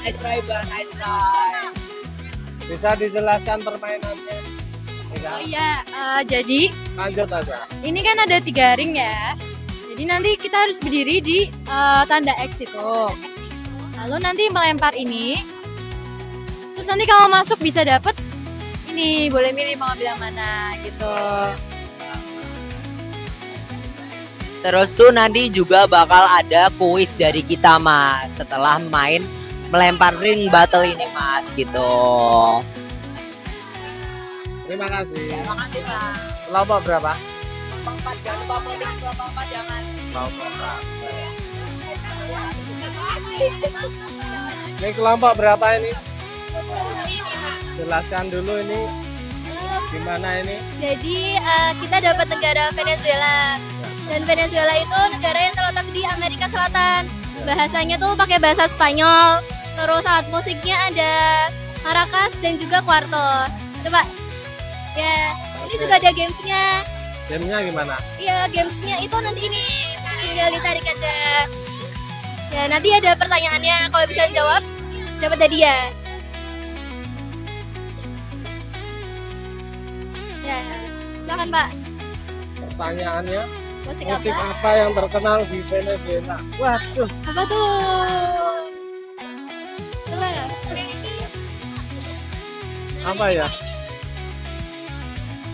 Nice try, Bang. Nice try. Bisa dijelaskan permainannya? Oh iya, jadi Lanjut aja. ini kan ada 3 ring ya. Jadi nanti kita harus berdiri di tanda X itu. Lalu nanti melempar ini. Terus nanti kalau masuk bisa dapet ini, boleh milih mau ambil yang mana gitu. Terus tuh nanti juga bakal ada kuis dari kita, Mas, setelah main melempar ring battle ini, Mas, gitu. Terima kasih. Terima kasih, Mas. Kelompok berapa? Kelompok 4, jangan lupa voting kelompok 4, jangan. Kelompok berapa? Ini kelompok berapa ini? Jelaskan dulu ini gimana ini? Jadi kita dapat negara Venezuela. Dan Venezuela itu negara yang terletak di Amerika Selatan. Bahasanya tuh pakai bahasa Spanyol. Terus alat musiknya ada maracas dan juga cuarto. Coba. Ya, ini juga ada gamesnya. Gamenya gimana? Iya, gamesnya itu nanti ini tinggal ditarik aja. Ya, nanti ada pertanyaannya. Kalau bisa jawab, dapat hadiah. Ya, silakan Pak. Pertanyaannya, Musik musik apa? apa yang terkenal di Venezuela? Waduh, Apa tuh? Coba. apa ya?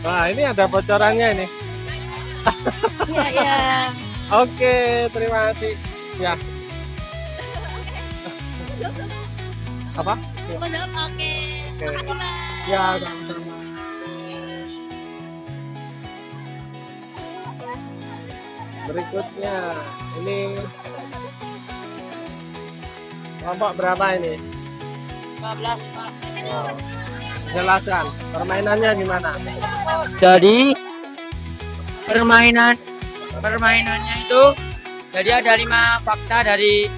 Wah, ini ada bocorannya ini. Ya, ya. Oke, terima kasih. Ya, apa? Mau jawab? Oke. Makasih Pak. Ya, sama-sama. Berikutnya, ini kelompok berapa ini? 15, Pak. Jelaskan, permainannya gimana? Jadi permainannya itu jadi ada 5 fakta dari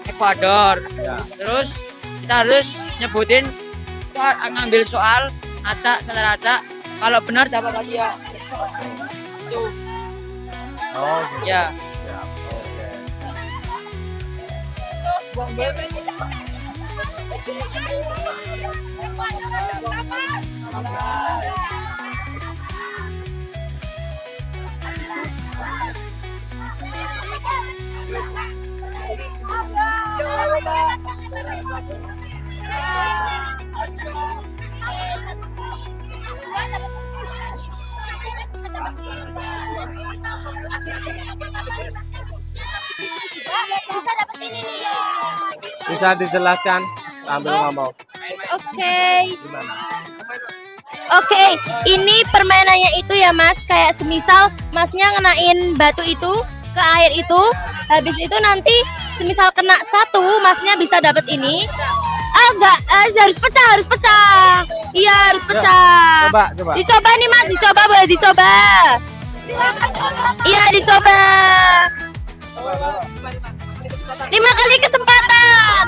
Ekuador. Ya. Terus kita harus nyebutin, kita ngambil soal acak secara acak. Kalau benar dapat hadiah. Itu Oh, gitu. ya. Ya, oke. Bisa dijelaskan sambil ngomong. Oke. Gimana? Oke, ini permainannya itu ya Mas, kayak semisal Masnya ngenain batu itu ke air itu, habis itu nanti semisal kena 1, Masnya bisa dapat ini. Ah enggak, harus pecah. Iya, harus pecah. Coba. Dicoba nih Mas, boleh dicoba. Iya, dicoba. 5 kali kesempatan.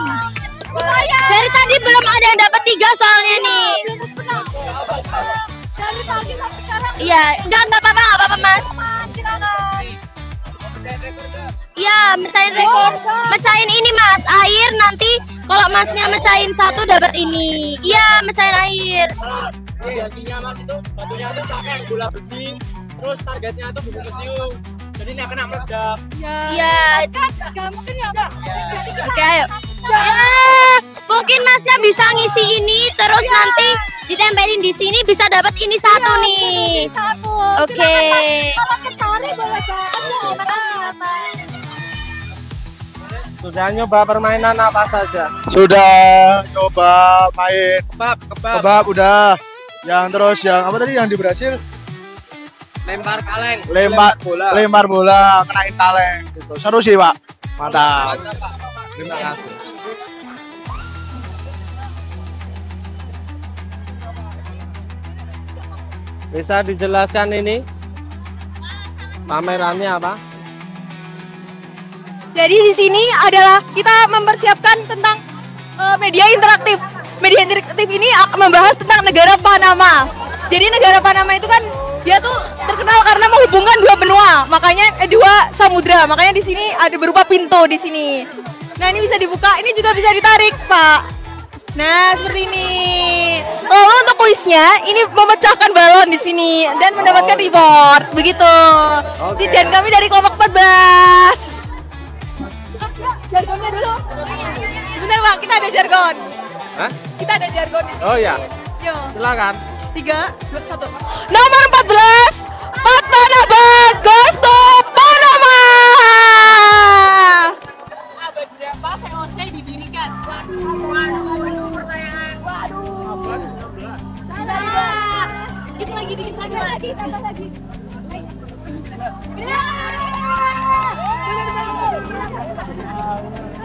Dari tadi belum ada yang dapat 3 soalnya nih. Iya, enggak apa-apa Mas. Iya, mecahin rekor. Mecahin ini Mas, air nanti kalau Masnya mecahin 1 dapat ini. Iya, mecahin air. Biasanya Mas itu batunya itu pakai bola besi, terus targetnya itu buku mesiu. Jadi nggak kena meledak. Iya. Oke, ayo. Ya, mungkin Masnya bisa ngisi ini terus nanti ditempelin di sini bisa dapat ini 1 nih. Oke. Kalau tertarik boleh Sudah nyoba permainan apa saja? Sudah coba main Kebab. kebab udah. Yang terus yang apa tadi yang di Brasil? Lempar kaleng. Lempar bola kenain kaleng gitu. Seru sih, Pak. Mantap. Terima kasih. Bisa dijelaskan ini pamerannya apa? Jadi di sini adalah kita mempersiapkan tentang media interaktif. Media interaktif ini membahas tentang negara Panama. Jadi negara Panama itu kan Dia tuh terkenal karena menghubungkan dua benua, makanya dua samudra. Makanya di sini ada berupa pintu di sini. Nah, ini bisa dibuka, ini juga bisa ditarik, Pak. Nah, seperti ini. Lalu untuk kuisnya, ini memecahkan balon di sini dan mendapatkan reward, begitu. Oke. Dan kami dari kelompok 14. Jargonnya dulu. Sebentar, Pak, kita ada jargon. Hah? Kita ada jargon di sini. Oh ya, Yo. silakan. 3, 2, 1. Nomor 14, Padmanaba goes to Panama. Abad berapa VOC didirikan? Dikit lagi, tambah lagi.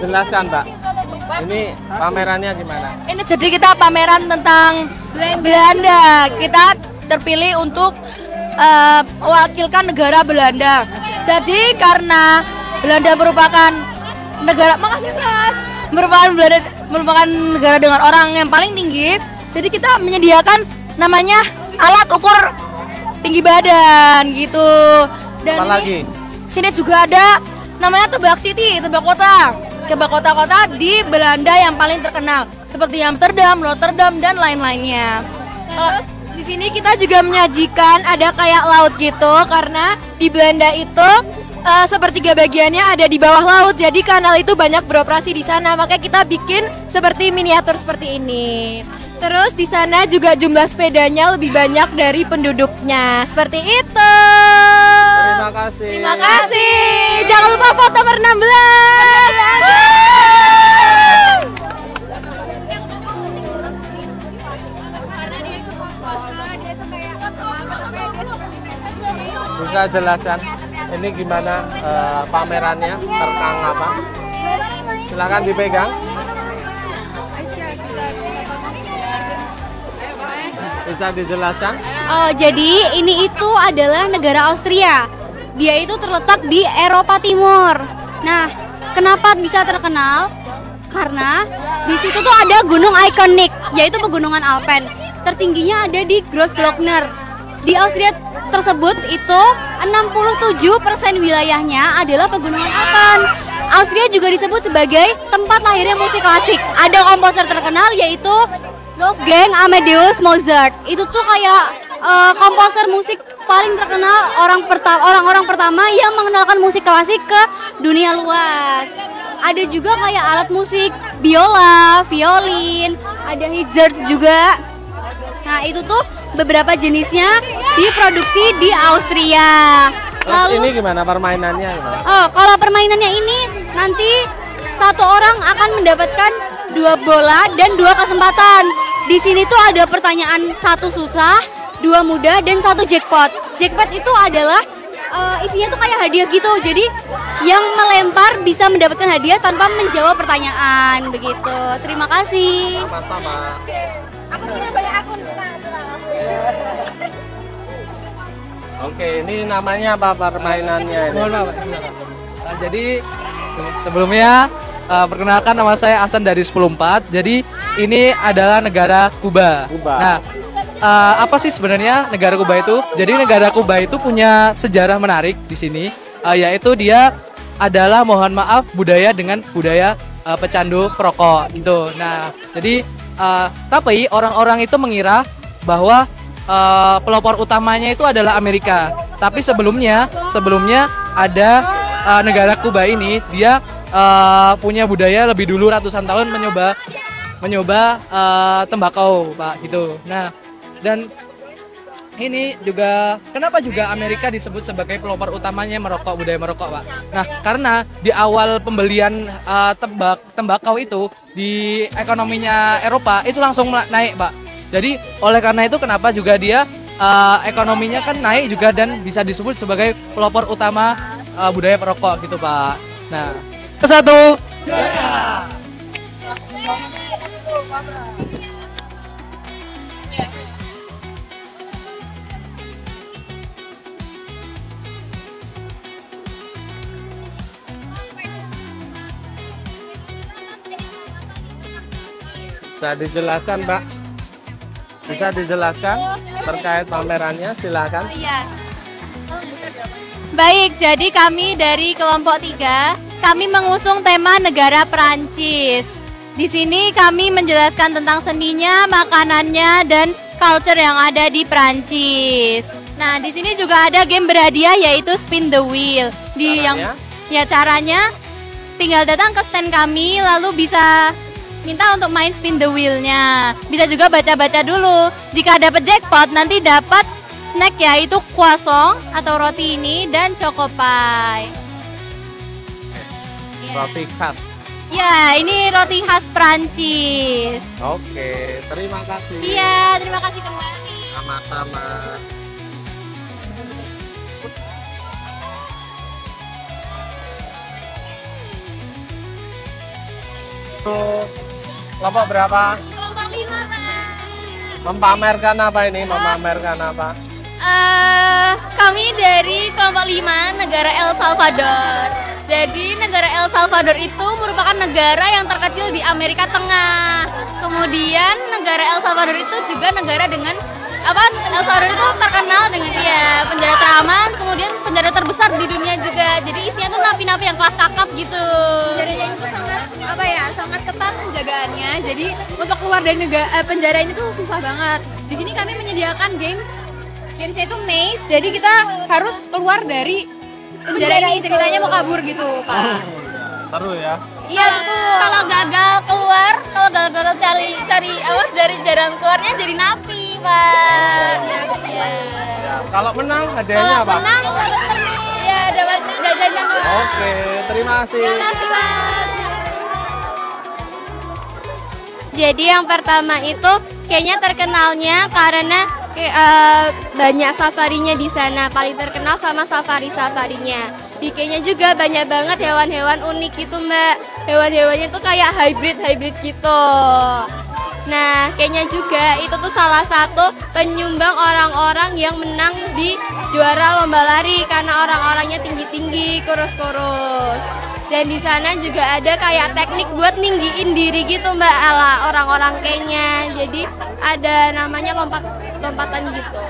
Jelaskan, Mbak. Ini pamerannya gimana? Ini jadi kita pameran tentang Belanda. Kita terpilih untuk mewakilkan negara Belanda. Jadi karena Belanda merupakan negara, makasih Mas, merupakan negara dengan orang yang paling tinggi. Jadi kita menyediakan namanya alat ukur tinggi badan gitu. Dan Apa lagi? sini juga ada namanya tebak city, tebak kota di Belanda yang paling terkenal seperti Amsterdam, Rotterdam dan lain-lainnya. Terus di sini kita juga menyajikan ada kayak laut gitu karena di Belanda itu sepertiga bagiannya ada di bawah laut, jadi kanal itu banyak beroperasi di sana, makanya kita bikin seperti miniatur seperti ini. Terus di sana juga jumlah sepedanya lebih banyak dari penduduknya, seperti itu. Terima kasih. Terima kasih. Jangan lupa foto nomor 16. Bisa jelaskan ini gimana pamerannya tentang apa? Silakan dipegang. Bisa dijelaskan? Oh, jadi ini itu adalah negara Austria. Dia itu terletak di Eropa Timur. Nah, kenapa bisa terkenal? Karena di situ tuh ada gunung ikonik, yaitu pegunungan Alpen. Tertingginya ada di Grossglockner. Di Austria tersebut itu 67% wilayahnya adalah pegunungan Alpen. Austria juga disebut sebagai tempat lahirnya musik klasik. Ada komposer terkenal yaitu Wolfgang Amadeus Mozart. Itu tuh kayak komposer musik paling terkenal, orang-orang pertama yang mengenalkan musik klasik ke dunia luas. Ada juga kayak alat musik, biola, violin, ada hazard juga. Nah, itu tuh beberapa jenisnya diproduksi di Austria. Terus ini gimana permainannya gimana? Oh, kalau permainannya ini nanti satu orang akan mendapatkan 2 bola dan 2 kesempatan. Di sini tuh ada pertanyaan 1 susah, 2 mudah dan 1 jackpot. Jackpot itu adalah isinya tuh kayak hadiah gitu. Jadi yang melempar bisa mendapatkan hadiah tanpa menjawab pertanyaan begitu. Terima kasih. Sama-sama. Oke, ini namanya apa permainannya ini? Mohon maaf, silakan. Jadi sebelumnya perkenalkan, nama saya Hasan dari 104. Jadi ini adalah negara Kuba. Nah, apa sih sebenarnya negara Kuba itu? Jadi negara Kuba itu punya sejarah menarik di sini, yaitu dia adalah, mohon maaf, budaya dengan budaya pecandu perokok gitu. Nah, jadi tapi orang-orang itu mengira bahwa pelopor utamanya itu adalah Amerika. Tapi sebelumnya ada negara Kuba ini, dia punya budaya lebih dulu ratusan tahun mencoba tembakau, Pak, gitu. Nah, dan ini juga kenapa juga Amerika disebut sebagai pelopor utamanya budaya merokok, Pak? Nah, karena di awal pembelian tembakau itu di ekonominya Eropa itu langsung naik, Pak. Jadi oleh karena itu kenapa juga dia ekonominya kan naik juga dan bisa disebut sebagai pelopor utama budaya perokok gitu, Pak. Nah, satu. Bisa dijelaskan, Pak? Bisa dijelaskan terkait pamerannya, silakan. Iya. Baik, jadi kami dari kelompok 3, kami mengusung tema negara Perancis. Di sini kami menjelaskan tentang seninya, makanannya, dan culture yang ada di Perancis. Nah, di sini juga ada game berhadiah yaitu Spin the Wheel. Caranya tinggal datang ke stand kami lalu bisa minta untuk main spin the wheel-nya. Bisa juga baca-baca dulu. Jika dapat jackpot nanti dapat snack yaitu croissant atau roti ini dan choco pie. Roti khas. Ya, ini roti khas Prancis. Oke, terima kasih. Iya, terima kasih kembali. Sama-sama. Kelompok berapa? Kelompok 5, Pak. Memamerkan apa ini? Memamerkan apa? Kami dari kelompok 5 negara El Salvador. Jadi negara El Salvador itu merupakan negara yang terkecil di Amerika Tengah. Kemudian negara El Salvador itu juga negara dengan El Salvador itu terkenal dengan penjara teraman, kemudian penjara terbesar di dunia juga. Jadi isinya tuh napi-napi yang kelas kakap gitu. Penjaranya itu sangat ketat penjagaannya. Jadi untuk keluar dari penjara ini tuh susah banget. Di sini kami menyediakan gamesnya itu maze. Jadi kita harus keluar dari penjara ini. Ceritanya mau kabur gitu, Pak. Seru ya? Iya betul. Kalau gagal keluar, kalau gagal cari jalan keluarnya jadi napi, Pak. Iya. Ya, kalau menang hadiahnya apa? Menang, ya dapat jajanan. Oke, terima kasih. Terima kasih, Pak. Jadi yang pertama itu kayaknya terkenalnya karena banyak safarinya di sana. Paling terkenal sama safarinya. Di Kenya juga banyak banget hewan-hewan unik gitu, Mbak. Hewan-hewannya tuh kayak hybrid gitu. Nah, Kenya juga itu tuh salah satu penyumbang orang-orang yang menang di juara lomba lari karena orang-orangnya tinggi-tinggi, kurus-kurus. Dan di sana juga ada kayak teknik buat ninggiin diri gitu, Mbak, ala orang-orang Kenya. Jadi ada namanya lompatan gitu.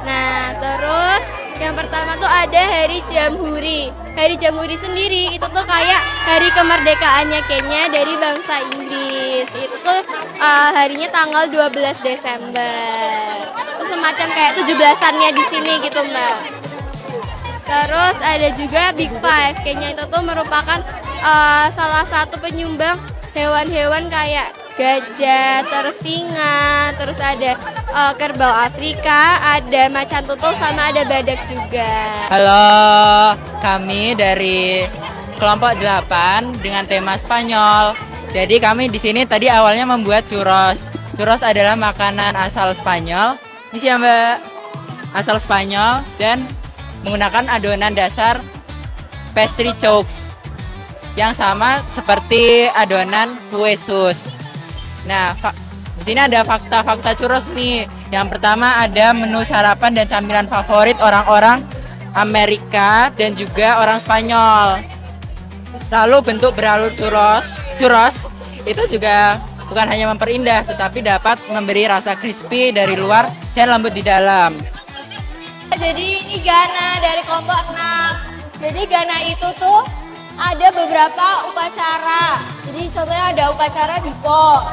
Nah, terus yang pertama tuh ada Hari Jamhuri. Hari Jamhuri sendiri itu tuh kayak hari kemerdekaannya Kenya dari bangsa Inggris. Itu tuh harinya tanggal 12 Desember. Itu semacam kayak 17-annya di sini gitu, Mbak. Terus ada juga Big Five. Kenya itu tuh merupakan salah satu penyumbang hewan-hewan kayak gajah, terus singa, terus ada kerbau Afrika, ada macan tutul, sama ada badak juga. Halo, kami dari kelompok 8 dengan tema Spanyol. Jadi kami di sini tadi awalnya membuat churros. Churros adalah makanan asal Spanyol. Ini sih ya, Mbak, asal Spanyol dan menggunakan adonan dasar pastry choux yang sama seperti adonan kue sus. Nah, di sini ada fakta-fakta churros nih. Yang pertama ada menu sarapan dan camilan favorit orang-orang Amerika dan juga orang Spanyol. Lalu bentuk beralur churros itu juga bukan hanya memperindah, tetapi dapat memberi rasa crispy dari luar dan lembut di dalam. Jadi ini Ghana dari kelompok 6. Jadi Ghana itu tuh ada beberapa upacara. Jadi contohnya ada upacara dipo.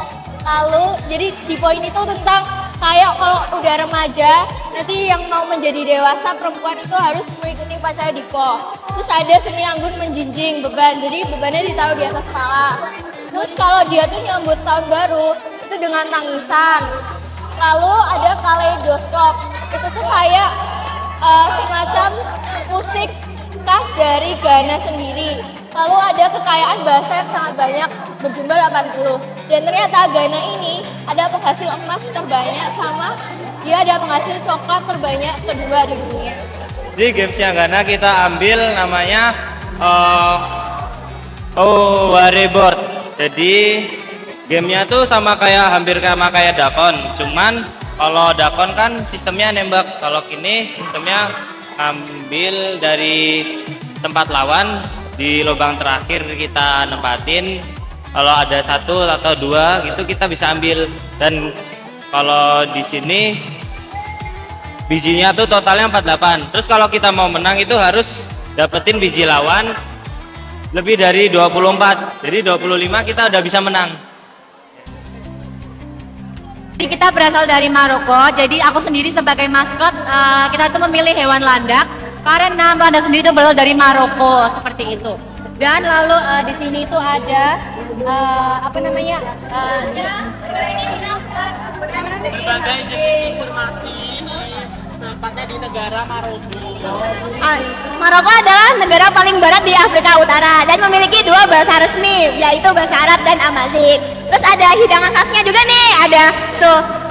Lalu jadi dipo ini tuh tentang kayak kalau udah remaja nanti yang mau menjadi dewasa perempuan itu harus mengikuti upacara dipo. Terus ada seni anggun menjinjing beban. Jadi bebannya ditaruh di atas kepala. Terus kalau dia tuh nyambut tahun baru itu dengan tangisan. Lalu ada kaleidoskop. Itu tuh kayak semacam musik khas dari Ghana sendiri. Lalu ada kekayaan bahasa yang sangat banyak, berjumlah 80. Dan ternyata Ghana ini ada penghasil emas terbanyak sama dia ada penghasil coklat terbanyak kedua di dunia. Di gamesnya Ghana kita ambil namanya Wareboard. Jadi gamenya tuh hampir sama kayak Dakon. Cuman kalau Dakon kan sistemnya nembak. Kalau kini sistemnya ambil dari tempat lawan. Di lubang terakhir kita nempatin, kalau ada 1 atau 2 gitu kita bisa ambil, dan Kalau di sini bijinya tuh totalnya 48. Terus kalau kita mau menang itu harus dapetin biji lawan lebih dari 24. Jadi 25 kita udah bisa menang. Jadi kita berasal dari Maroko. Jadi aku sendiri sebagai maskot kita tuh memilih hewan landak karena landak sendiri itu berasal dari Maroko seperti itu. Dan lalu di sini itu ada apa namanya? Berbagai jenis informasi tempatnya di negara Maroko. Maroko adalah negara paling barat di Afrika Utara dan memiliki dua bahasa resmi, yaitu bahasa Arab dan Amazigh. Terus ada hidangan khasnya juga nih, ada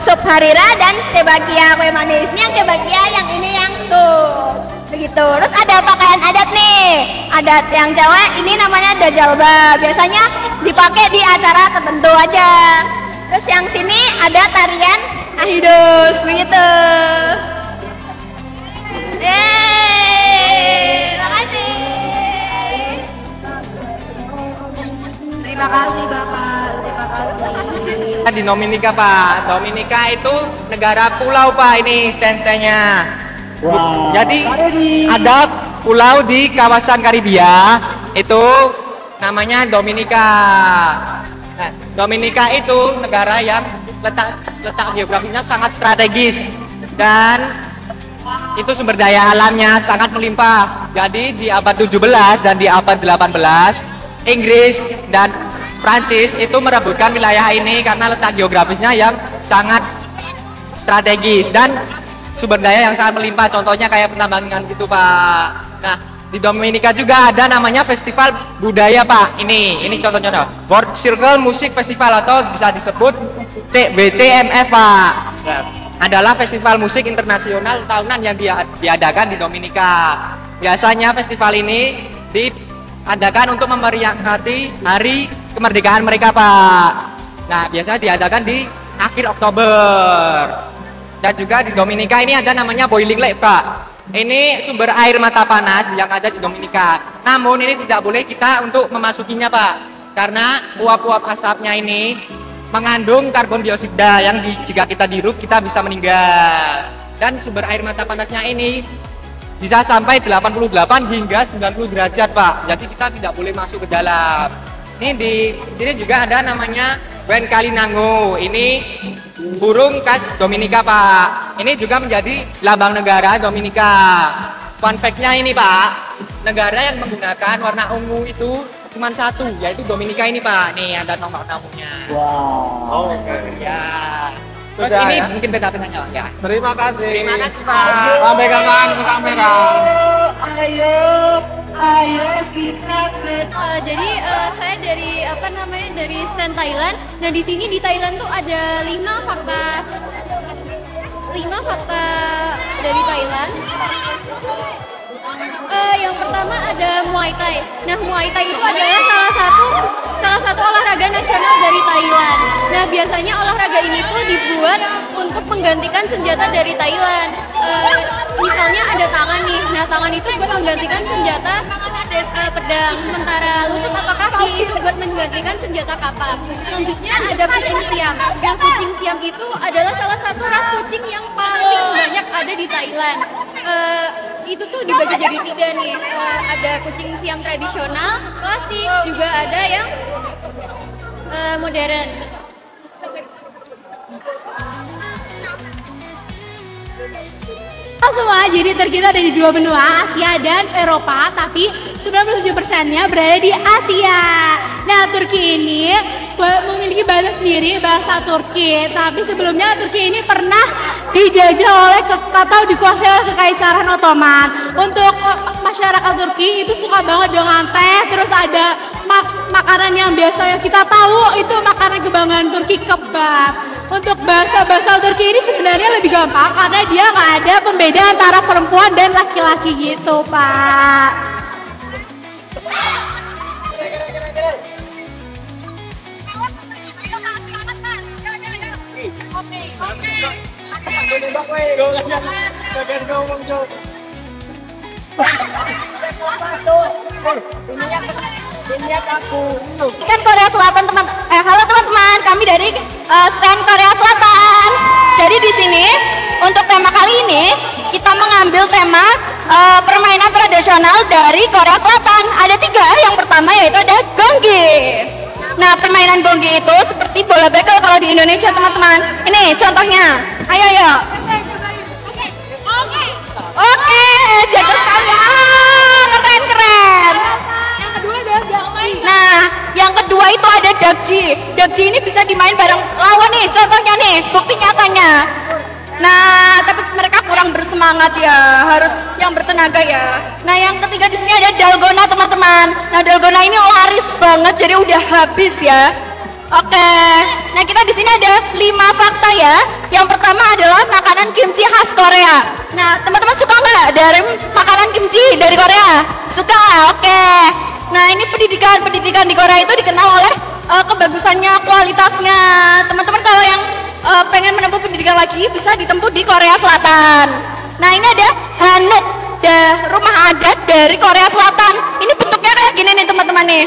sup harira dan cebakia kue manis. Ini yang cebakia, yang ini yang sup. Begitu. Terus ada pakaian adat nih, adat yang Jawa ini namanya dajalba. Biasanya dipakai di acara tertentu aja. Terus yang sini ada tarian ahidus, begitu. Terima kasih. Terima kasih Bapak. Terima kasih. Di Dominika Pak, Dominika itu negara pulau Pak, ini stand-standnya. Wow. Jadi ada pulau di kawasan Karibia, itu namanya Dominika. Nah, Dominika itu negara yang letak geografisnya sangat strategis dan itu sumber daya alamnya sangat melimpah. Jadi di abad 17 dan di abad 18 Inggris dan Prancis itu merebutkan wilayah ini karena letak geografisnya yang sangat strategis dan sumber daya yang sangat melimpah. Contohnya kayak penambangan gitu Pak. Nah di Dominika juga ada namanya festival budaya Pak. Ini contoh-contoh World Circle Music Festival atau bisa disebut WCMF Pak. Nah, adalah festival musik internasional tahunan yang diadakan di Dominika. Biasanya festival ini diadakan untuk memperingati hari kemerdekaan mereka Pak. Nah biasanya diadakan di akhir Oktober. Dan juga di Dominika ini ada namanya boiling lake Pak. Ini sumber air mata panas yang ada di Dominika. Namun ini tidak boleh kita untuk memasukinya Pak, karena uap-uap asapnya ini mengandung karbon dioksida yang jika kita dihirup kita bisa meninggal. Dan sumber air mata panasnya ini bisa sampai 88 hingga 90 derajat Pak. Jadi kita tidak boleh masuk ke dalam. Ini di sini juga ada namanya wen kalinango. Ini burung khas Dominika Pak. Ini juga menjadi lambang negara Dominika. Fun fact-nya ini Pak, negara yang menggunakan warna ungu itu cuma satu, yaitu Dominika ini Pak. Nih ada nomor-nomornya. Wow. Oke. Ya. Terus Sudah, ini ya? mungkin peta-petanya ya. Terima kasih. Terima kasih Pak. Sampai kapan ke kamera. Jadi saya dari dari stand Thailand. Nah di sini di Thailand tuh ada 5 fakta dari Thailand. Yang pertama ada Muay Thai. Nah Muay Thai itu adalah salah satu olahraga nasional dari Thailand. Nah biasanya olahraga ini tuh dibuat untuk menggantikan senjata dari Thailand. Misalnya ada tangan nih. Nah tangan itu buat menggantikan senjata pedang, sementara lutut atau kaki itu buat menggantikan senjata kapak. Selanjutnya ada kucing siam. Nah kucing siam itu adalah salah satu ras kucing yang paling banyak ada di Thailand. Itu tuh dibagi jadi 3 nih. Ada kucing siam tradisional, klasik, juga ada yang modern. Halo semua, jadi Turki itu ada di 2 benua, Asia dan Eropa, tapi 97%-nya berada di Asia. Nah, Turki ini memiliki bahasa sendiri, bahasa Turki, tapi sebelumnya Turki ini pernah dijajah oleh atau dikuasai oleh Kekaisaran Ottoman. Untuk masyarakat Turki itu suka banget dengan teh, terus ada makanan yang biasa yang kita tahu itu makanan kebanggaan Turki, kebab. Untuk bahasa Turki ini sebenarnya lebih gampang karena dia nggak ada pembeda antara perempuan dan laki-laki gitu Pak. Kan Korea Selatan halo teman-teman, kami dari stand Korea Selatan. jadi di sini untuk tema kali ini kita mengambil tema permainan tradisional dari Korea Selatan. Ada 3. Yang pertama yaitu ada gonggi. Nah, permainan gonggi itu seperti bola bekel kalau di Indonesia, teman-teman. Ini contohnya. Ayo. Oke, jago sekali. Keren. Nah, yang kedua itu ada dakji. Dakji ini bisa dimain bareng lawan nih, contohnya nih, bukti nyatanya. Nah, tapi mereka kurang bersemangat ya, harus yang bertenaga ya. Nah, yang ketiga di sini ada dalgona, teman-teman. Nah, dalgona ini laris banget, jadi udah habis ya. Oke, nah kita di sini ada 5 fakta ya. Yang pertama adalah makanan kimchi khas Korea. Nah, teman-teman suka nggak dari makanan kimchi dari Korea? Suka, oke. Nah, ini pendidikan di Korea itu dikenal oleh kebagusannya, kualitasnya. Teman-teman kalau yang pengen menempuh pendidikan lagi bisa ditempuh di Korea Selatan. Nah, ini ada Hanok, rumah adat dari Korea Selatan. Ini bentuknya kayak gini nih, teman-teman nih.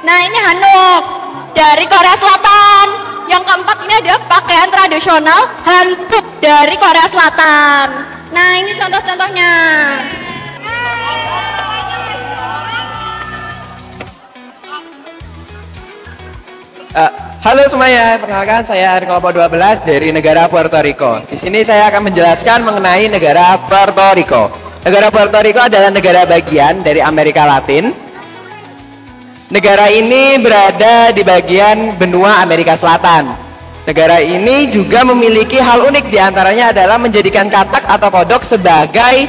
Nah, ini Hanok dari Korea Selatan. Yang keempat ini ada pakaian tradisional Hanbok dari Korea Selatan. Nah, ini contoh-contohnya. Halo semuanya, perkenalkan saya dari kelompok 12 dari negara Puerto Rico. Di sini saya akan menjelaskan mengenai negara Puerto Rico. Negara Puerto Rico adalah negara bagian dari Amerika Latin. Negara ini berada di bagian benua Amerika Selatan. Negara ini juga memiliki hal unik, diantaranya adalah menjadikan katak atau kodok sebagai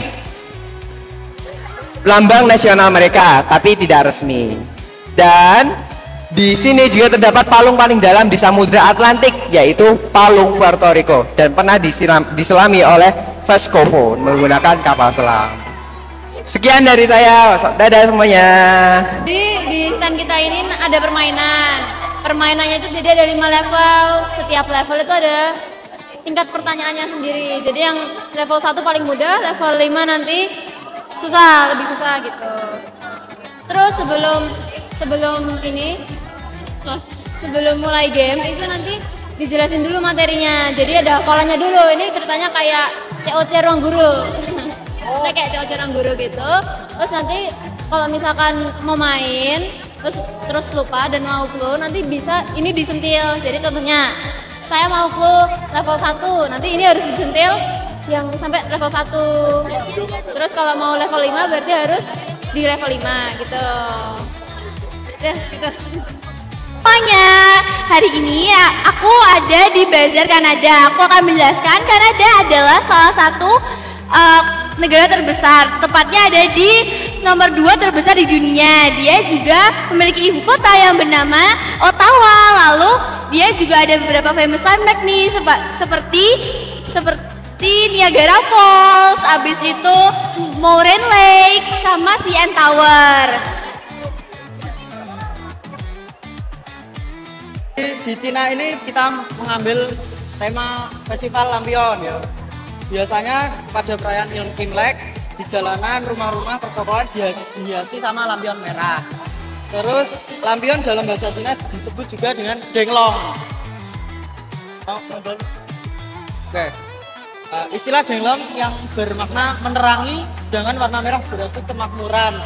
lambang nasional mereka, tapi tidak resmi. Dan di sini juga terdapat palung paling dalam di Samudra Atlantik, yaitu Palung Puerto Rico, dan pernah diselami oleh Vescovo menggunakan kapal selam. Sekian dari saya, dadah semuanya. Di stand kita ini ada permainan. Permainannya itu jadi ada 5 level. Setiap level itu ada tingkat pertanyaannya sendiri. Jadi yang level 1 paling mudah, level 5 nanti lebih susah gitu. Terus sebelum mulai game itu nanti dijelasin dulu materinya. Jadi ada hafalannya dulu. Ini ceritanya kayak COC Ruang Guru. Kayak COC Ruang Guru gitu. Terus nanti kalau misalkan mau main terus lupa dan mau clue, nanti bisa ini disentil. Jadi contohnya saya mau clue level 1, nanti ini harus disentil yang sampai level 1. Terus kalau mau level 5 berarti harus di level 5 gitu. Yes, gitu. Pokoknya hari ini ya aku ada di Bazar Kanada. Aku akan menjelaskan Kanada adalah salah satu negara terbesar. Tepatnya ada di nomor 2 terbesar di dunia. Dia juga memiliki ibu kota yang bernama Ottawa. Lalu dia juga ada beberapa famous landmark nih seperti Niagara Falls, abis itu Moraine Lake sama CN Tower. Di Cina ini kita mengambil tema festival lampion ya. Biasanya pada perayaan Imlek di jalanan, rumah-rumah, pertokoan dihiasi sama lampion merah. Terus lampion dalam bahasa Cina disebut juga dengan denglong. Oke. Istilah denglong yang bermakna menerangi, sedangkan warna merah berarti kemakmuran.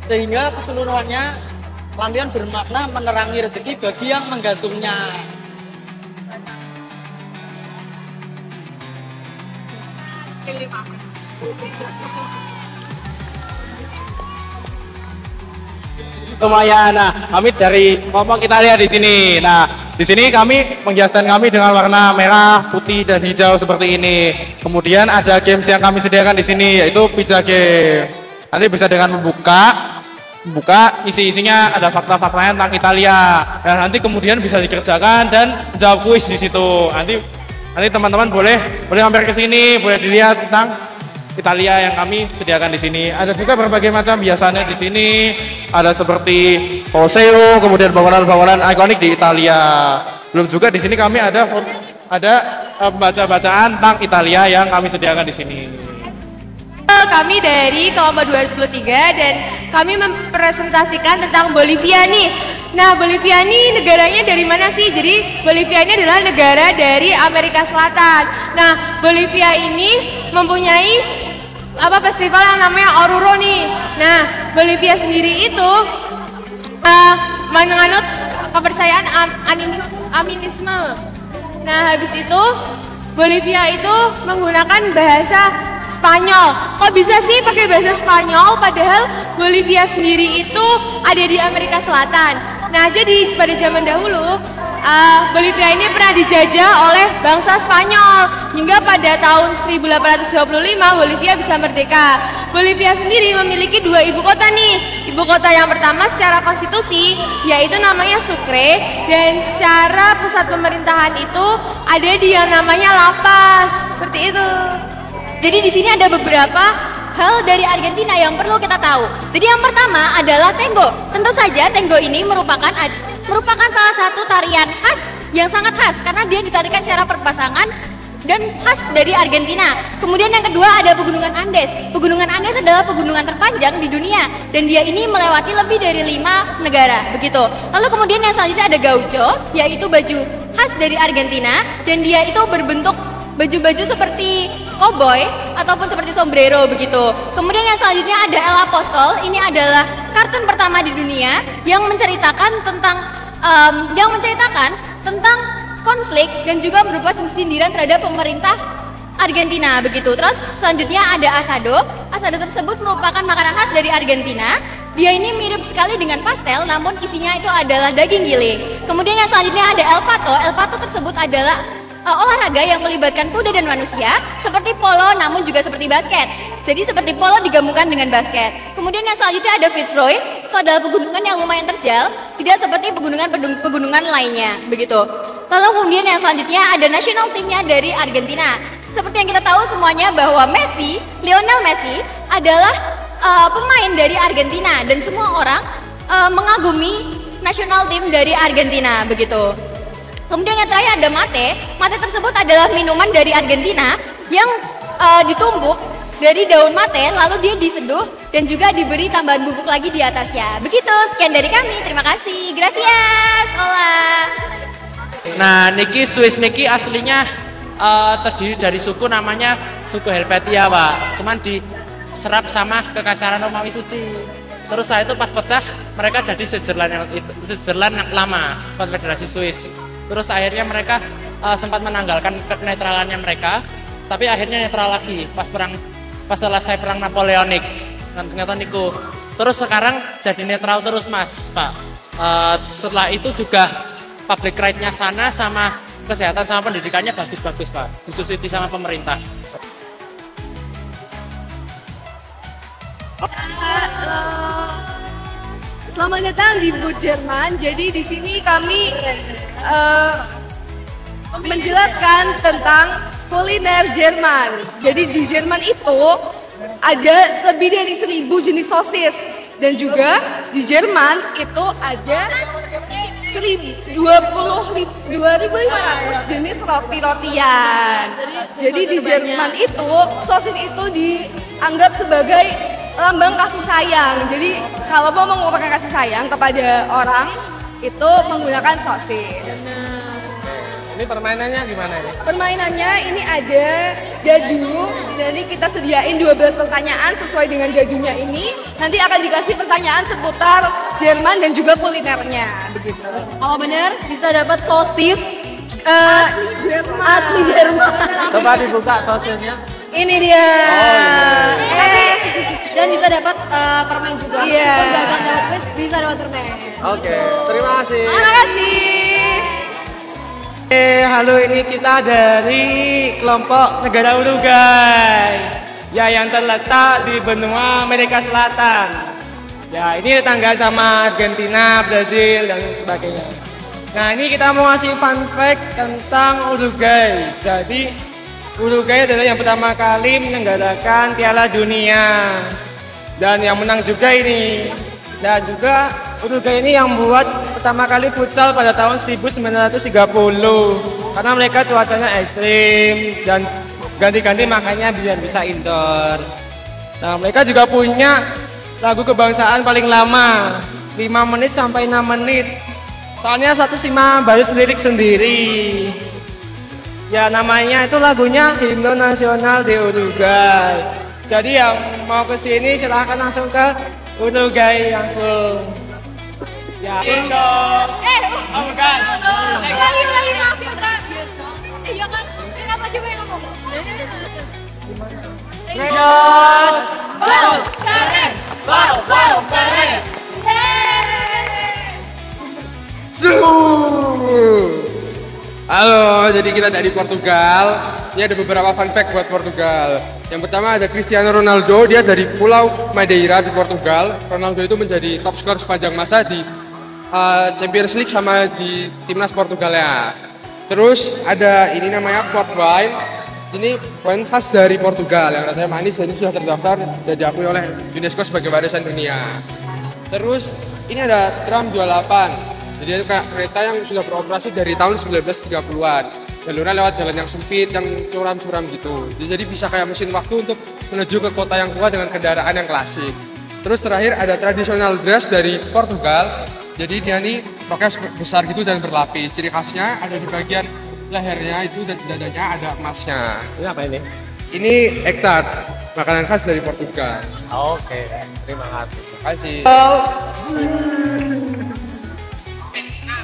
Sehingga keseluruhannya lampion bermakna menerangi rezeki bagi yang menggantungnya. Semuanya, nah kami dari kelompok Italia di sini. Nah di sini kami menghiaskan kami dengan warna merah, putih dan hijau seperti ini. Kemudian ada games yang kami sediakan di sini yaitu pizza game. Nanti bisa dengan membuka isi-isinya ada fakta-faktanya tentang Italia. Dan nanti kemudian bisa dikerjakan dan menjawab kuis di situ. Nanti teman-teman boleh mampir ke sini, boleh dilihat tentang Italia yang kami sediakan di sini. Ada juga berbagai macam hiasannya di sini. Ada seperti Colosseo, kemudian bangunan-bangunan ikonik di Italia. Belum juga di sini kami ada pembaca-bacaan tentang Italia yang kami sediakan di sini. Kami dari kelompok 23 dan kami mempresentasikan tentang Bolivia nih. Nah, Bolivia ini negaranya dari mana sih? Jadi Bolivia ini adalah negara dari Amerika Selatan. Nah, Bolivia ini mempunyai festival yang namanya Oruro nih. Nah, Bolivia sendiri itu menganut kepercayaan animisme. Nah, habis itu Bolivia itu menggunakan bahasa Spanyol. Kok bisa sih pakai bahasa Spanyol padahal Bolivia sendiri itu ada di Amerika Selatan. Nah, jadi pada zaman dahulu Bolivia ini pernah dijajah oleh bangsa Spanyol hingga pada tahun 1825 Bolivia bisa merdeka. Bolivia sendiri memiliki 2 ibu kota nih. Ibu kota yang pertama secara konstitusi yaitu namanya Sucre, dan secara pusat pemerintahan itu ada di yang namanya La Paz. Seperti itu. Jadi di sini ada beberapa hal dari Argentina yang perlu kita tahu. Jadi yang pertama adalah tango. Tentu saja tango ini merupakan salah satu tarian khas yang sangat khas karena dia ditarikan secara berpasangan dan khas dari Argentina. Kemudian yang kedua ada Pegunungan Andes. Pegunungan Andes adalah pegunungan terpanjang di dunia dan dia ini melewati lebih dari 5 negara, begitu. Lalu kemudian yang selanjutnya ada gaucho, yaitu baju khas dari Argentina dan dia itu berbentuk baju-baju seperti koboi ataupun seperti sombrero, begitu. Kemudian yang selanjutnya ada El Apostol. Ini adalah kartun pertama di dunia yang menceritakan tentang konflik dan juga berupa sindiran terhadap pemerintah Argentina, begitu. Terus selanjutnya ada asado. Asado tersebut merupakan makanan khas dari Argentina. Dia ini mirip sekali dengan pastel, namun isinya itu adalah daging giling. Kemudian yang selanjutnya ada El Pato. El Pato tersebut adalah olahraga yang melibatkan kuda dan manusia, seperti polo namun juga seperti basket. Jadi seperti polo digabungkan dengan basket. Kemudian yang selanjutnya ada Fitzroy. Itu adalah pegunungan yang lumayan terjal, tidak seperti pegunungan lainnya, begitu. Lalu kemudian yang selanjutnya ada national teamnya dari Argentina. Seperti yang kita tahu semuanya bahwa Lionel Messi adalah pemain dari Argentina dan semua orang mengagumi national team dari Argentina, begitu. Kemudian yang terakhir ada mate. Mate tersebut adalah minuman dari Argentina yang ditumbuk dari daun mate, lalu dia diseduh dan juga diberi tambahan bubuk lagi di atasnya. Begitu, sekian dari kami. Terima kasih. Gracias. Hola. Nah, niki Swiss niki aslinya terdiri dari suku namanya suku Helvetia, Pak. Cuman diserap sama kekasaran Romawi Suci. Terus saya itu pas pecah, mereka jadi Switzerland yang lama, Konfederasi Swiss. Terus akhirnya mereka sempat menanggalkan kenetralannya mereka, tapi akhirnya netral lagi pas selesai perang Napoleonik. Ternyata niku. Terus sekarang jadi netral terus, Mas, Pak. Setelah itu juga public right-nya sana sama kesehatan sama pendidikannya bagus-bagus, Pak. Disubsidi sama pemerintah. Selamat datang di booth Jerman. Jadi di sini kami menjelaskan tentang kuliner Jerman. Jadi di Jerman itu ada lebih dari 1000 jenis sosis dan juga di Jerman itu ada 2.500 jenis roti-rotian. Jadi di Jerman itu sosis itu dianggap sebagai lambang kasih sayang. Jadi kalau mau mengungkapkan kasih sayang kepada orang itu menggunakan sosis. Ini permainannya gimana ini? Permainannya ini ada dadu. Jadi kita sediain 12 pertanyaan sesuai dengan dadunya ini. Nanti akan dikasih pertanyaan seputar Jerman dan juga kulinernya, begitu. Kalau benar bisa dapat sosis asli Jerman. Asli Jerman. Coba dibuka sosisnya. Ini dia. Dan bisa dapat permen juga. Iya. Kalau gagal dapat quiz bisa dapat permen. Oke, terima kasih. Terima kasih. Halo, ini kita dari kelompok negara Uruguay ya, yang terletak di benua Amerika Selatan. Ya, ini tetangga sama Argentina, Brazil dan sebagainya. Nah, ini kita mau ngasih fun fact tentang Uruguay. Jadi Uruguay adalah yang pertama kali menyelenggarakan Piala Dunia dan yang menang juga ini. Dan juga Uruguay ini yang buat pertama kali futsal pada tahun 1930 karena mereka cuacanya ekstrim dan ganti-ganti makanya biar bisa indoor. Nah, mereka juga punya lagu kebangsaan paling lama, 5 menit sampai 6 menit. Soalnya satu Sima baris lirik sendiri. Ya namanya itu lagunya Himno Nasional di Uruguay. Jadi yang mau ke sini silahkan langsung ke Uruguay langsung. Ya. Indos. Oh bukan. Lagi maaf ya Kak. Iya kan? Kenapa coba yang ngomong? Indos. Wow, keren. Wow, keren. Halo, jadi kita dari Portugal. Ini ada beberapa fun fact buat Portugal. Yang pertama ada Cristiano Ronaldo, dia dari Pulau Madeira di Portugal. Ronaldo itu menjadi top skor sepanjang masa di Champions League sama di timnas Portugal ya. Terus ada ini namanya port wine. Ini wine khas dari Portugal yang rasanya manis dan ini sudah terdaftar dan diakui oleh UNESCO sebagai warisan dunia. Terus ini ada tram 28. Jadi itu kayak kereta yang sudah beroperasi dari tahun 1930-an. Jalurnya lewat jalan yang sempit, yang curam-curam gitu. Jadi bisa kayak mesin waktu untuk menuju ke kota yang tua dengan kendaraan yang klasik. Terus terakhir ada traditional dress dari Portugal. Jadi dia nih pakai besar gitu dan berlapis. Ciri khasnya ada di bagian lehernya itu dan dadanya ada emasnya. Ini apa ini? Ini egg tart, makanan khas dari Portugal. Oke, terima kasih. Terima kasih.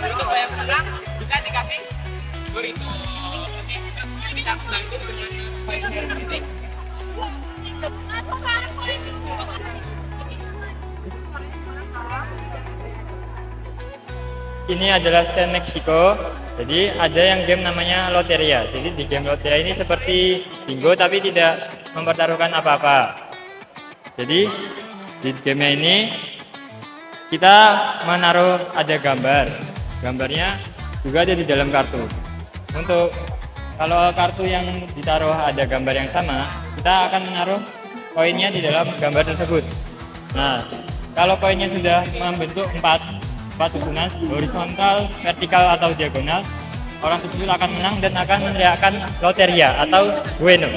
Untuk bayar pulang kita dikasih burrito. Kita bantu dengan bayar titik. Ini adalah stand Meksiko. Jadi ada yang game namanya loteria. Jadi di game loteria ini seperti bingo tapi tidak mempertaruhkan apa-apa. Jadi di game ini kita menaruh ada gambar. Gambarnya juga ada di dalam kartu. Untuk kalau kartu yang ditaruh ada gambar yang sama, kita akan menaruh koinnya di dalam gambar tersebut. Nah, kalau koinnya sudah membentuk empat susunan, horizontal, vertikal atau diagonal, orang tersebut akan menang dan akan meneriakkan loteria atau bueno.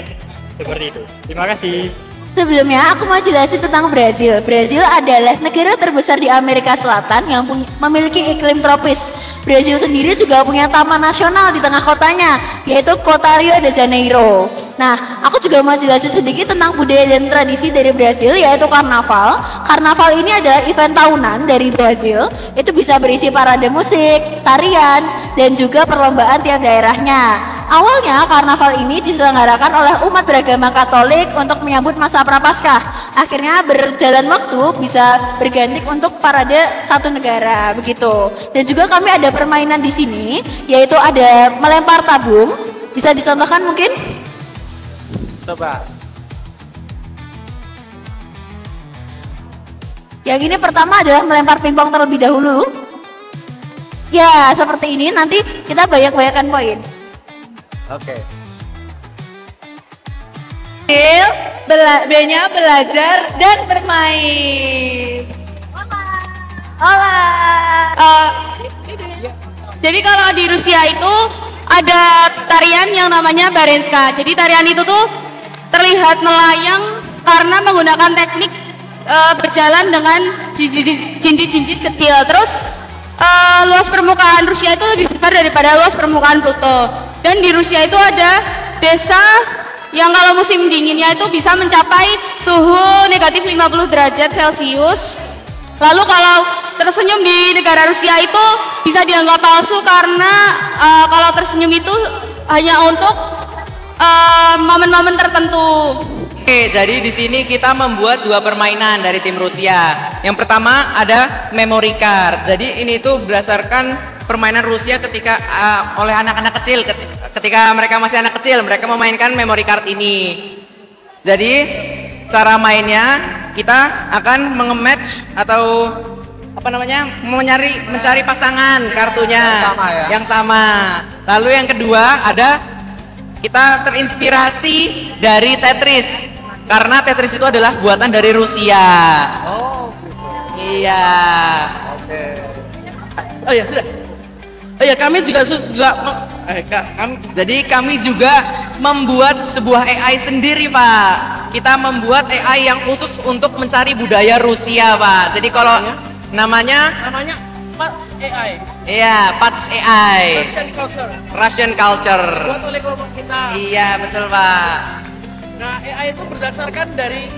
Seperti itu. Terima kasih. Sebelumnya aku mau jelasin tentang Brazil. Brazil adalah negara terbesar di Amerika Selatan yang memiliki iklim tropis. Brazil sendiri juga punya taman nasional di tengah kotanya, yaitu kota Rio de Janeiro. Nah, aku juga mau jelasin sedikit tentang budaya dan tradisi dari Brazil, yaitu karnaval. Karnaval ini adalah event tahunan dari Brazil. Itu bisa berisi parade musik, tarian, dan juga perlombaan tiap daerahnya. Awalnya karnaval ini diselenggarakan oleh umat beragama Katolik untuk menyambut masa Prapaskah. Akhirnya berjalan waktu bisa berganti untuk parade satu negara begitu. Dan juga kami ada permainan di sini, yaitu ada melempar tabung. Bisa dicontohkan mungkin? Coba. Yang ini pertama adalah melempar pingpong terlebih dahulu. Ya, seperti ini. Nanti kita banyak-banyakan poin. Oke. B-nya belajar dan bermain. Hola. Jadi kalau di Rusia itu ada tarian yang namanya Barenska. Jadi tarian itu tuh terlihat melayang karena menggunakan teknik berjalan dengan jinjit-jinjit kecil. Terus luas permukaan Rusia itu lebih besar daripada luas permukaan Pluto. Dan di Rusia itu ada desa yang kalau musim dinginnya itu bisa mencapai suhu negatif 50 derajat Celcius. Lalu kalau tersenyum di negara Rusia itu bisa dianggap palsu karena kalau tersenyum itu hanya untuk momen-momen tertentu. Oke, jadi di sini kita membuat dua permainan dari tim Rusia. Yang pertama ada memory card. Jadi ini tuh berdasarkan permainan Rusia ketika oleh anak-anak kecil. Ketika mereka masih anak kecil, mereka memainkan memory card ini. Jadi cara mainnya kita akan mengematch atau apa namanya mencari pasangan kartunya yang sama. Lalu yang kedua ada kita terinspirasi dari Tetris karena Tetris itu adalah buatan dari Rusia. Oh, gitu. Iya. Oke. Oh ya sudah. Oh ya kami juga jadi kami juga membuat sebuah AI sendiri Pak. kita membuat AI yang khusus untuk mencari budaya Rusia, Pak. Jadi kalau namanya Pats AI. iya, Pats AI. Russian culture. Russian culture. Buat oleh kelompok kita. Iya, betul, Pak. Nah, AI itu berdasarkan dari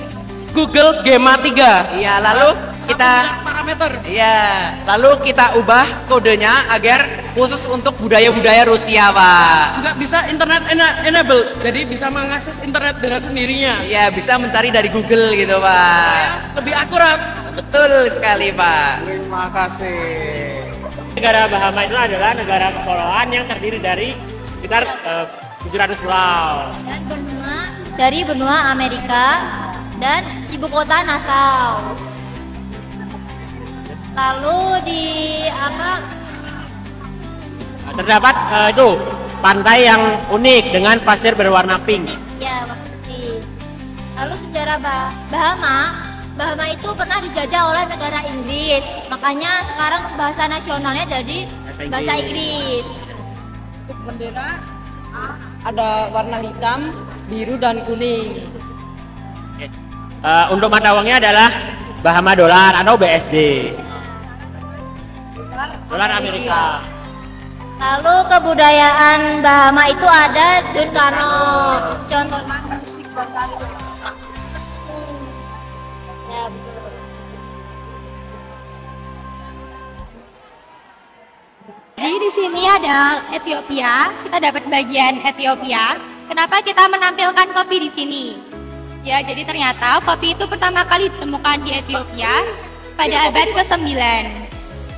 Google Gema 3. Iya, lalu kita parameter. Iya, lalu kita ubah kodenya agar khusus untuk budaya-budaya Rusia, Pak. Juga bisa internet enable. Jadi bisa mengakses internet dengan sendirinya. Iya, bisa mencari dari Google gitu, Pak. Lebih akurat. Betul sekali, Pak. Terima kasih. Negara Bahama itu adalah negara kepulauan yang terdiri dari sekitar 700 pulau. Dan dari benua Amerika dan ibu kota Nassau. Lalu di apa? Terdapat itu pantai yang unik dengan pasir berwarna pink. Ya, putih. Lalu sejarah Bahama itu pernah dijajah oleh negara Inggris. Makanya sekarang bahasa nasionalnya jadi bahasa Inggris. Untuk bendera ada warna hitam, biru dan kuning. Untuk mata uangnya adalah Bahama dolar atau BSD. Dolar Amerika. Lalu kebudayaan Bahama itu ada John Kano. Contoh musik dan tari. Ya, betul. Jadi di sini ada Ethiopia. Kita dapat bagian Ethiopia. Kenapa kita menampilkan kopi di sini? Ya, jadi ternyata kopi itu pertama kali ditemukan di Ethiopia pada abad ke-9.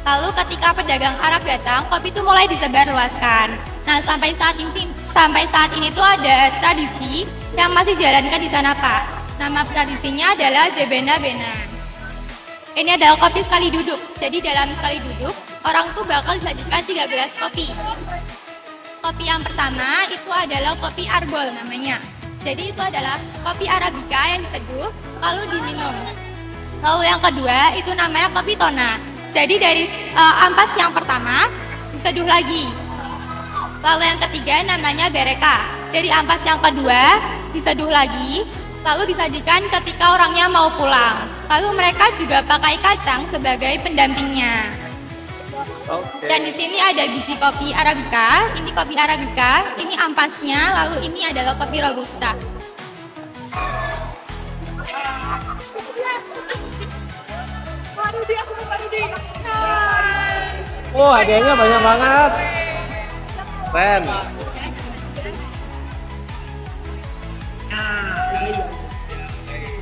Lalu ketika pedagang Arab datang, kopi itu mulai disebarluaskan. Nah, sampai saat ini tuh ada tradisi yang masih dijalankan di sana, Pak. Nama tradisinya adalah Jebena Bena. Ini adalah kopi sekali duduk. Jadi dalam sekali duduk, orang tuh bakal disajikan 3 gelas kopi. Kopi yang pertama itu adalah kopi arbol namanya. Jadi itu adalah kopi Arabica yang diseduh lalu diminum. Lalu yang kedua itu namanya kopi tona. Jadi dari ampas yang pertama diseduh lagi. Lalu yang ketiga namanya bereka. Jadi ampas yang kedua diseduh lagi, lalu disajikan ketika orangnya mau pulang. Lalu mereka juga pakai kacang sebagai pendampingnya. Dan di sini ada biji kopi Arabica. Ini kopi Arabica, ini ampasnya, lalu ini adalah kopi Robusta. Oh, hadiahnya banyak banget. Keren.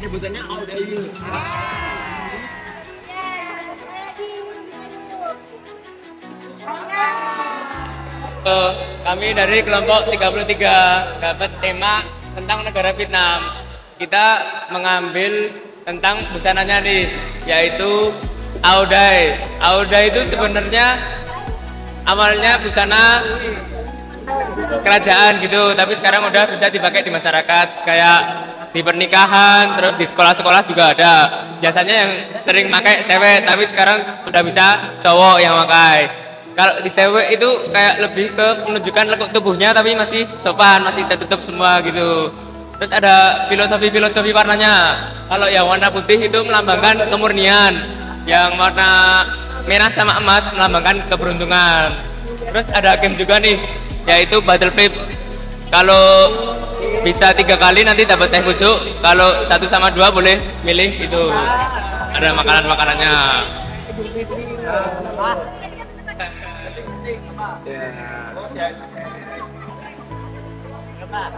Sebutannya Audayu. Kami dari kelompok 33 dapat tema tentang negara Vietnam. Kita mengambil tentang busananya nih, yaitu Audai. Audai itu sebenarnya awalnya busana kerajaan gitu, tapi sekarang udah bisa dipakai di masyarakat, kayak di pernikahan, terus di sekolah-sekolah juga ada. Biasanya yang sering pakai cewek, tapi sekarang udah bisa cowok yang pakai. Kalau di cewek itu kayak lebih ke menunjukkan lekuk tubuhnya, tapi masih sopan, masih tertutup semua gitu. Terus ada filosofi warnanya. Kalau yang warna putih itu melambangkan kemurnian. Yang warna merah sama emas melambangkan keberuntungan. Terus ada game juga nih, yaitu Battle Flip. Kalau bisa 3 kali nanti dapat teh pucuk. Kalau 1 sama 2 boleh milih itu. Ada makanan-makanannya. Bapak.